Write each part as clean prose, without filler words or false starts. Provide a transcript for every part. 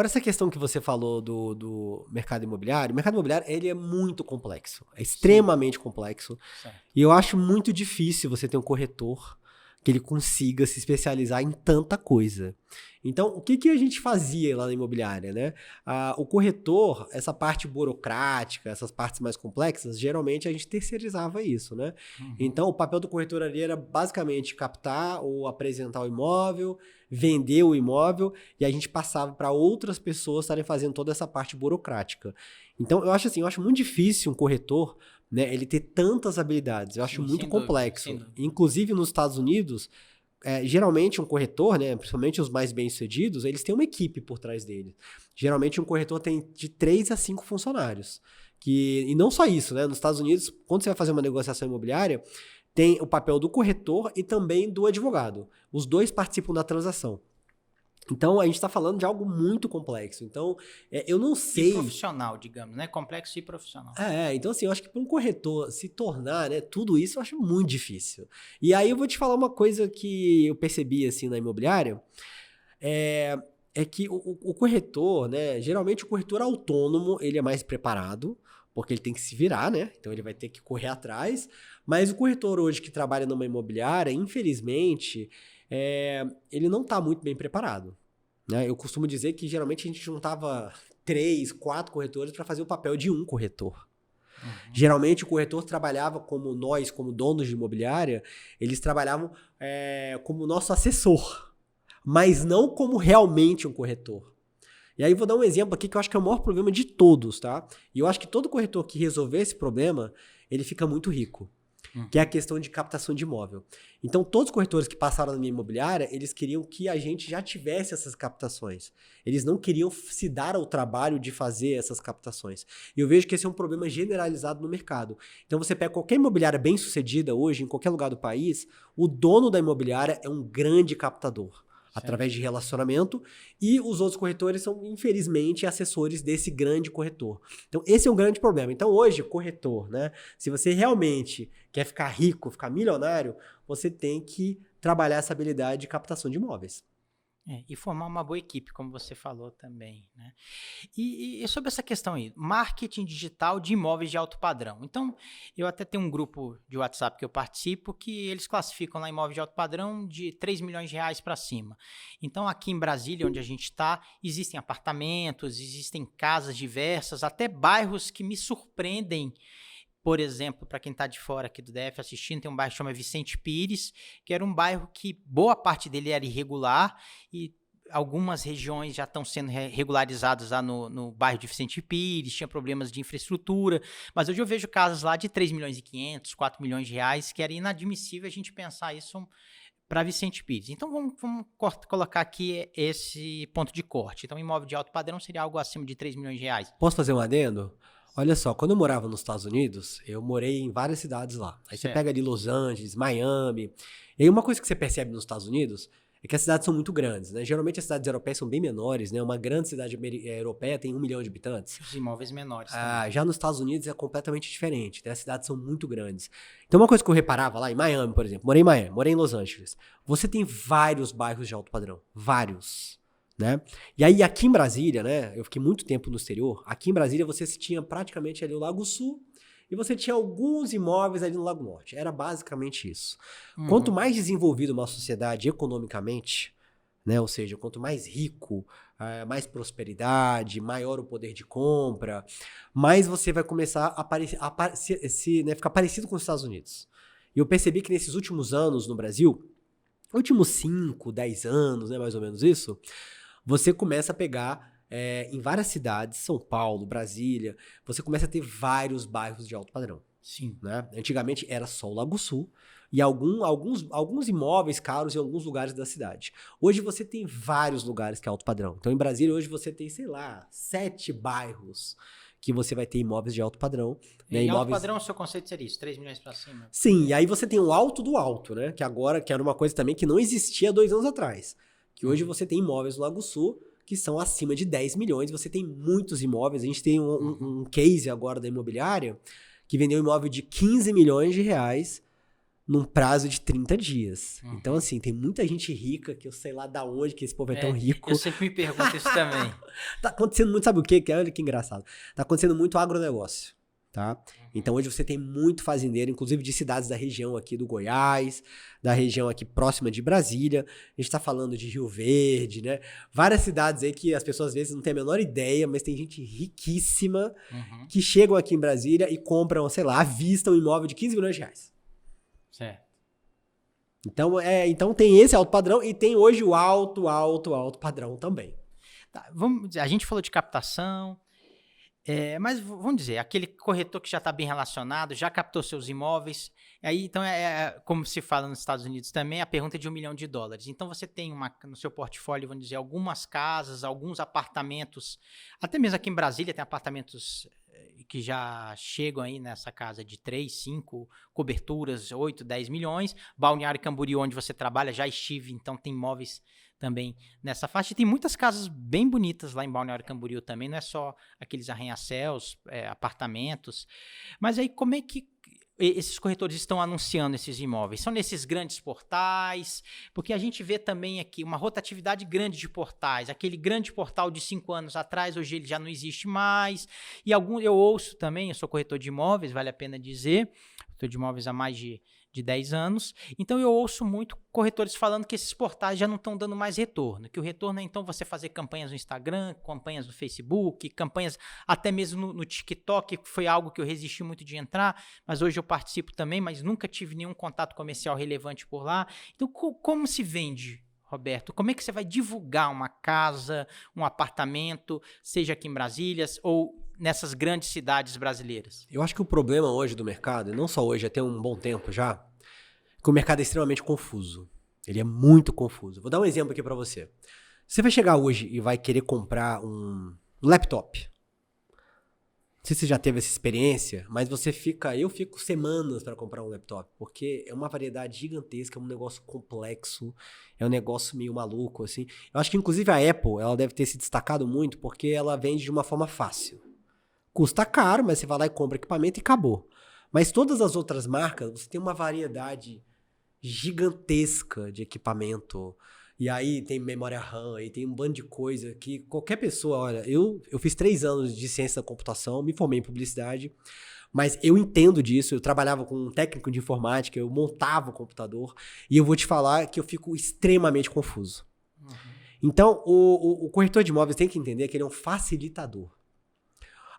Agora, essa questão que você falou do mercado imobiliário, o mercado imobiliário ele é muito complexo, é Sim, extremamente complexo, certo. e eu acho muito difícil você ter um corretor que ele consiga se especializar em tanta coisa. Então, o que que a gente fazia lá na imobiliária, né? O corretor, essa parte burocrática, essas partes mais complexas, geralmente a gente terceirizava isso, né? Uhum. Então, o papel do corretor ali era basicamente captar ou apresentar o imóvel, vender o imóvel, e a gente passava para outras pessoas estarem fazendo toda essa parte burocrática. Então, eu acho assim, eu acho muito difícil um corretor, né, ele ter tantas habilidades. Eu acho Sim, muito sem dúvida, sem complexo. dúvida. Inclusive nos Estados Unidos, geralmente um corretor, né, principalmente os mais bem-sucedidos, eles têm uma equipe por trás deles. Geralmente um corretor tem de 3 a 5 funcionários. E não só isso, né? Nos Estados Unidos, quando você vai fazer uma negociação imobiliária, tem o papel do corretor e também do advogado. Os dois participam da transação. Então, a gente está falando de algo muito complexo. Então, eu não E sei. profissional, digamos, né? Complexo e profissional. Então assim, eu acho que para um corretor se tornar, né, tudo isso eu acho muito difícil. E aí eu vou te falar uma coisa que eu percebi, assim, na imobiliária, é, é que o corretor, né, geralmente o corretor autônomo, ele é mais preparado, porque ele tem que se virar, né, então ele vai ter que correr atrás, mas o corretor hoje que trabalha numa imobiliária, infelizmente, ele não está muito bem preparado, né. Eu costumo dizer que geralmente a gente juntava 3, 4 corretores para fazer o papel de um corretor. Uhum. Geralmente o corretor trabalhava como nós, como donos de imobiliária, eles trabalhavam como nosso assessor, mas não como realmente um corretor. E aí vou dar um exemplo aqui que eu acho que é o maior problema de todos, tá? E eu acho que todo corretor que resolver esse problema, ele fica muito rico, que é a Uhum. questão de captação de imóvel. Então, todos os corretores que passaram na minha imobiliária, eles queriam que a gente já tivesse essas captações. Eles não queriam se dar ao trabalho de fazer essas captações. E eu vejo que esse é um problema generalizado no mercado. Então, você pega qualquer imobiliária bem-sucedida hoje, em qualquer lugar do país, o dono da imobiliária é um grande captador, através Certo. de relacionamento, e os outros corretores são, infelizmente, assessores desse grande corretor. Então, esse é um grande problema. Então, hoje, corretor, né? Se você realmente quer ficar rico, ficar milionário, você tem que trabalhar essa habilidade de captação de imóveis. E formar uma boa equipe, como você falou também, né? E sobre essa questão aí, marketing digital de imóveis de alto padrão. Então, eu até tenho um grupo de WhatsApp que eu participo que eles classificam lá imóveis de alto padrão de 3 milhões de reais para cima. Então, aqui em Brasília, onde a gente está, existem apartamentos, existem casas diversas, até bairros que me surpreendem. Por exemplo, para quem está de fora aqui do DF assistindo, tem um bairro que chama Vicente Pires, que era um bairro que boa parte dele era irregular e algumas regiões já estão sendo regularizadas lá no bairro de Vicente Pires, tinha problemas de infraestrutura, mas hoje eu vejo casas lá de 3 milhões e 500, 4 milhões de reais, que era inadmissível a gente pensar isso para Vicente Pires. Então vamos colocar aqui esse ponto de corte. Então imóvel de alto padrão seria algo acima de 3 milhões de reais. Posso fazer um adendo? Olha só, quando eu morava nos Estados Unidos, eu morei em várias cidades lá. Aí você pega Certo. ali Los Angeles, Miami. E aí uma coisa que você percebe nos Estados Unidos é que as cidades são muito grandes, né? Geralmente as cidades europeias são bem menores, né? Uma grande cidade europeia tem 1 milhão de habitantes. Os imóveis menores também. Já nos Estados Unidos é completamente diferente, né? As cidades são muito grandes. Então uma coisa que eu reparava lá em Miami, por exemplo, morei em Miami, morei em Los Angeles. Você tem vários bairros de alto padrão, vários, né? E aí aqui em Brasília, né? Eu fiquei muito tempo no exterior. Aqui em Brasília você tinha praticamente ali o Lago Sul e você tinha alguns imóveis ali no Lago Norte. Era basicamente isso. Quanto Uhum. mais desenvolvida uma sociedade economicamente, né? Ou seja, quanto mais rico, mais prosperidade, maior o poder de compra, mais você vai começar né, ficar parecido com os Estados Unidos. E eu percebi que nesses últimos anos no Brasil, últimos 5, 10 anos, né, mais ou menos isso, você começa a pegar em várias cidades, São Paulo, Brasília, você começa a ter vários bairros de alto padrão. Sim. Né? Antigamente era só o Lago Sul e alguns imóveis caros em alguns lugares da cidade. Hoje você tem vários lugares que é alto padrão. Então em Brasília hoje você tem, sei lá, 7 bairros que você vai ter imóveis de alto padrão. Né? E alto Imóveis... padrão, o seu conceito seria isso? 3 milhões para cima? Sim, e aí você tem o alto do alto, né? Que agora que era uma coisa também que não existia 2 anos atrás. Que hoje você tem imóveis no Lago Sul que são acima de 10 milhões. Você tem muitos imóveis. A gente tem um case agora da imobiliária que vendeu um imóvel de 15 milhões de reais num prazo de 30 dias. Então, assim, tem muita gente rica que eu sei lá da onde que esse povo é tão rico. Eu sempre me pergunto isso também. Tá acontecendo muito, sabe o quê? Olha que engraçado. Tá acontecendo muito agronegócio, tá? Então, hoje você tem muito fazendeiro, inclusive de cidades da região aqui do Goiás, da região aqui próxima de Brasília. A gente tá falando de Rio Verde, né? Várias cidades aí que as pessoas às vezes não têm a menor ideia, mas tem gente riquíssima que chegam aqui em Brasília e compram, sei lá, à vista um imóvel de 15 milhões de reais. Certo. Então tem esse alto padrão e tem hoje o alto padrão também. Tá, a gente falou de captação, mas vamos dizer, aquele corretor que já está bem relacionado, já captou seus imóveis, aí então como se fala nos Estados Unidos também, a pergunta é de $1 milhão. Então você tem no seu portfólio, vamos dizer, algumas casas, alguns apartamentos, até mesmo aqui em Brasília tem apartamentos que já chegam aí nessa casa de 3, 5 coberturas, 8, 10 milhões. Balneário Camboriú, onde você trabalha, já estive, então tem imóveis também nessa faixa. E tem muitas casas bem bonitas lá em Balneário Camboriú também, não é só aqueles arranha-céus, apartamentos. Mas aí como é que esses corretores estão anunciando esses imóveis? São nesses grandes portais? Porque a gente vê também aqui uma rotatividade grande de portais. Aquele grande portal de 5 anos atrás, hoje ele já não existe mais. E eu ouço também, eu sou corretor de imóveis, vale a pena dizer, corretor de imóveis há mais de 10 anos. Então eu ouço muito corretores falando que esses portais já não estão dando mais retorno, que o retorno é então você fazer campanhas no Instagram, campanhas no Facebook, campanhas até mesmo no TikTok, que foi algo que eu resisti muito de entrar, mas hoje eu participo também, mas nunca tive nenhum contato comercial relevante por lá. Então como se vende, Roberto? Como é que você vai divulgar uma casa, um apartamento, seja aqui em Brasília ou nessas grandes cidades brasileiras? Eu acho que o problema hoje do mercado, e não só hoje, até um bom tempo já, é que o mercado é extremamente confuso. Ele é muito confuso. Vou dar um exemplo aqui pra você. Você vai chegar hoje e vai querer comprar um laptop. Não sei se você já teve essa experiência, mas eu fico semanas para comprar um laptop, porque é uma variedade gigantesca, é um negócio complexo, é um negócio meio maluco, assim. Eu acho que, inclusive, a Apple, ela deve ter se destacado muito porque ela vende de uma forma fácil. Custa caro, mas você vai lá e compra equipamento e acabou. Mas todas as outras marcas, você tem uma variedade gigantesca de equipamento. E aí tem memória RAM, aí tem um bando de coisa que qualquer pessoa... Olha, eu fiz 3 anos de ciência da computação, me formei em publicidade, mas eu entendo disso. Eu trabalhava com um técnico de informática, eu montava o computador, e eu vou te falar que eu fico extremamente confuso. Então, o corretor de imóveis tem que entender que ele é um facilitador.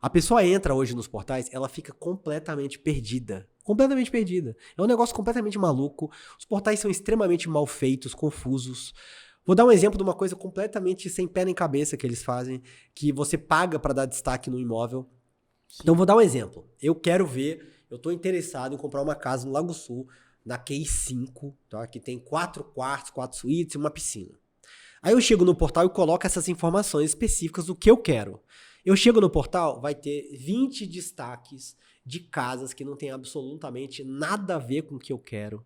A pessoa entra hoje nos portais, ela fica completamente perdida. Completamente perdida. É um negócio completamente maluco. Os portais são extremamente mal feitos, confusos. Vou dar um exemplo de uma coisa completamente sem pé nem cabeça que eles fazem, que você paga para dar destaque no imóvel. Sim. Então, vou dar um exemplo. Eu tô interessado em comprar uma casa no Lago Sul, na QI 5, tá? Que tem 4 quartos, 4 suítes e uma piscina. Aí eu chego no portal e coloco essas informações específicas do que eu quero. Eu chego no portal, vai ter 20 destaques de casas que não tem absolutamente nada a ver com o que eu quero.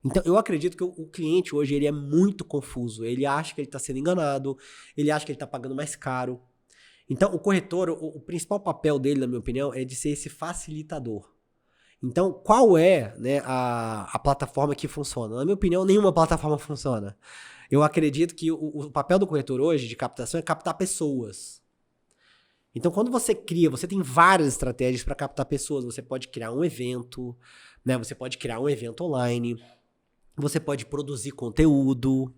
Então, eu acredito que o cliente hoje ele é muito confuso. Ele acha que ele está sendo enganado, ele acha que ele está pagando mais caro. Então, o corretor, o principal papel dele, na minha opinião, é de ser esse facilitador. Então, qual é, né, a plataforma que funciona? Na minha opinião, nenhuma plataforma funciona. Eu acredito que o papel do corretor hoje de captação é captar pessoas. Então, quando você tem várias estratégias para captar pessoas. Você pode criar um evento, né? Você pode criar um evento online, você pode produzir conteúdo,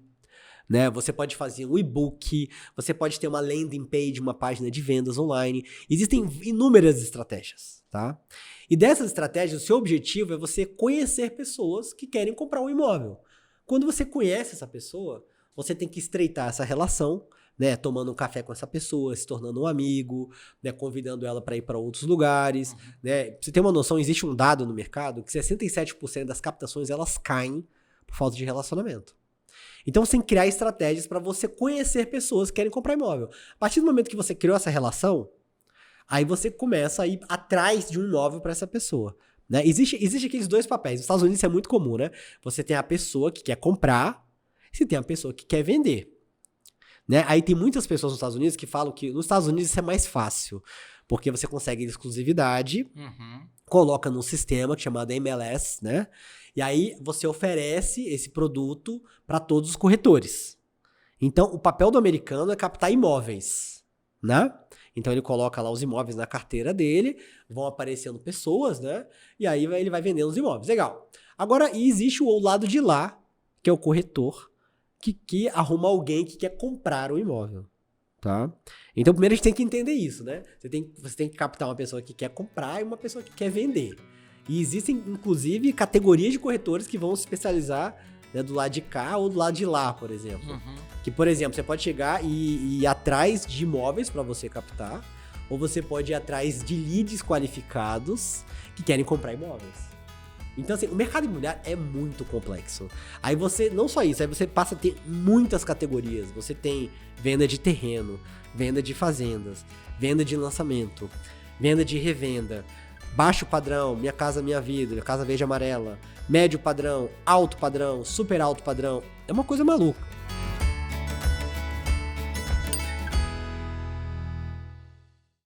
né? Você pode fazer um e-book, você pode ter uma landing page, uma página de vendas online. Existem inúmeras estratégias, tá? E dessas estratégias, o seu objetivo é você conhecer pessoas que querem comprar um imóvel. Quando você conhece essa pessoa, você tem que estreitar essa relação, né, tomando um café com essa pessoa, se tornando um amigo, né, convidando ela para ir para outros lugares, né? Pra você ter uma noção, existe um dado no mercado que 67% das captações elas caem por falta de relacionamento. Então você tem que criar estratégias para você conhecer pessoas que querem comprar imóvel. A partir do momento que você criou essa relação, aí você começa a ir atrás de um imóvel para essa pessoa, né? Existe aqueles dois papéis. Nos Estados Unidos isso é muito comum, né? Você tem a pessoa que quer comprar e você tem a pessoa que quer vender. Né? Aí tem muitas pessoas nos Estados Unidos que falam que nos Estados Unidos isso é mais fácil, porque você consegue exclusividade, coloca num sistema chamado MLS, né? E aí você oferece esse produto para todos os corretores. Então, o papel do americano é captar imóveis, né? Então, ele coloca lá os imóveis na carteira dele, vão aparecendo pessoas, né? E aí ele vai vendendo os imóveis. Legal. Agora, existe o lado de lá, que é o corretor, que arruma alguém que quer comprar o imóvel, tá? Então, primeiro a gente tem que entender isso, né? Você tem que captar uma pessoa que quer comprar e uma pessoa que quer vender. E existem, inclusive, categorias de corretores que vão se especializar, né, do lado de cá ou do lado de lá, por exemplo. Uhum. Que, por exemplo, você pode chegar e ir atrás de imóveis para você captar, ou você pode ir atrás de leads qualificados que querem comprar imóveis. Então, assim, o mercado imobiliário é muito complexo. Aí você, não só isso, aí você passa a ter muitas categorias. Você tem venda de terreno, venda de fazendas, venda de lançamento, venda de revenda, baixo padrão, Minha Casa Minha Vida, Minha Casa Verde e Amarela, médio padrão, alto padrão, super alto padrão. É uma coisa maluca.